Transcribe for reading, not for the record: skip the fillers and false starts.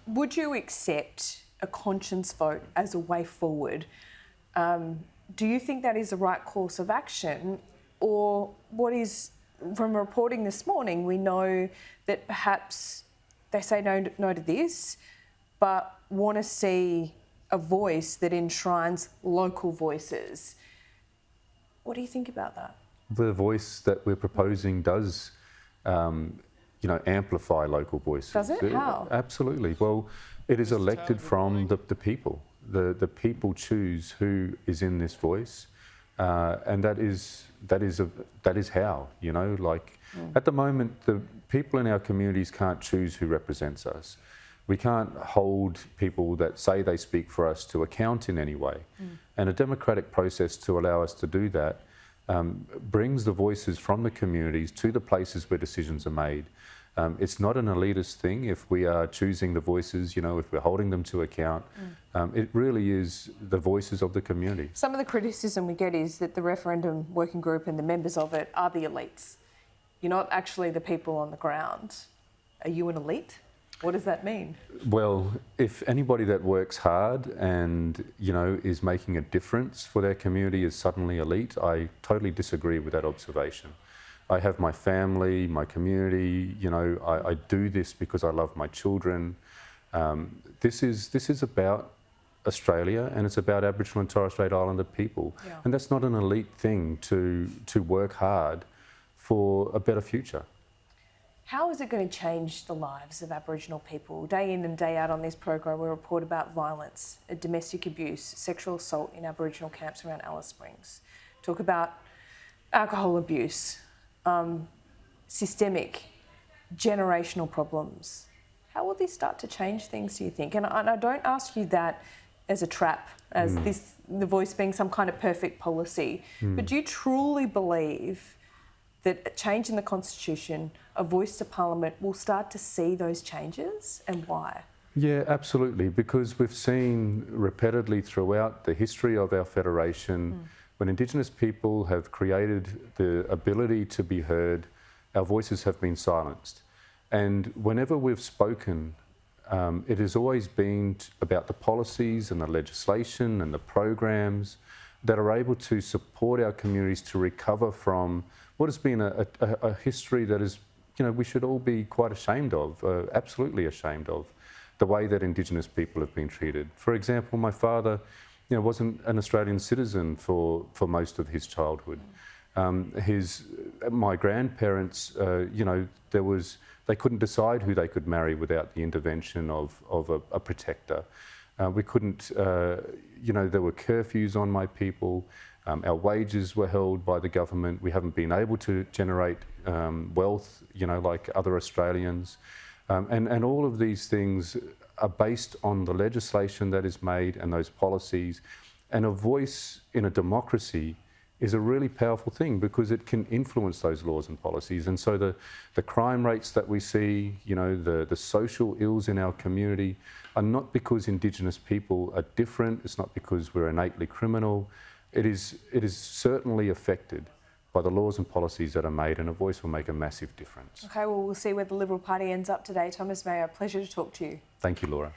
would you accept a conscience vote as a way forward? Do you think that is the right course of action? Or what is, from reporting this morning, we know that perhaps they say no to this, but want to see a voice that enshrines local voices. What do you think about that? The voice that we're proposing does, amplify local voices. Does it? How? Absolutely. Well, it is elected from the people. The people choose who is in this voice, and that is how, At the moment, the people in our communities can't choose who represents us. We can't hold people that say they speak for us to account in any way. And a democratic process to allow us to do that brings the voices from the communities to the places where decisions are made. It's not an elitist thing if we are choosing the voices, if we're holding them to account. It really is the voices of the community. Some of the criticism we get is that the referendum working group and the members of it are the elites. You're not actually the people on the ground. Are you an elite? What does that mean? Well, if anybody that works hard and, is making a difference for their community is suddenly elite, I totally disagree with that observation. I have my family, my community, I do this because I love my children. This is about Australia, and it's about Aboriginal and Torres Strait Islander people. Yeah. And that's not an elite thing to work hard for a better future. How is it going to change the lives of Aboriginal people? Day in and day out on this program, we report about violence, domestic abuse, sexual assault in Aboriginal camps around Alice Springs. Talk about alcohol abuse, systemic, generational problems. How will this start to change things, do you think? And I don't ask you that as a trap, as the voice being some kind of perfect policy, but do you truly believe that a change in the Constitution, a voice to Parliament, will start to see those changes, and why? Yeah, absolutely, because we've seen repeatedly throughout the history of our federation, when Indigenous people have created the ability to be heard, our voices have been silenced. And whenever we've spoken, it has always been about the policies and the legislation and the programs that are able to support our communities to recover from what has been a history that is, we should all be quite ashamed of, absolutely ashamed of, the way that Indigenous people have been treated. For example, my father, wasn't an Australian citizen for most of his childhood. My grandparents, they couldn't decide who they could marry without the intervention of a protector. We couldn't, there were curfews on my people. Our wages were held by the government. We haven't been able to generate wealth, like other Australians. And all of these things are based on the legislation that is made and those policies. And a voice in a democracy is a really powerful thing because it can influence those laws and policies. And so the crime rates that we see, the social ills in our community are not because Indigenous people are different. It's not because we're innately criminal. It is certainly affected by the laws and policies that are made, and a voice will make a massive difference. Okay, well, we'll see where the Liberal Party ends up today. Thomas Mayo, pleasure to talk to you. Thank you, Laura.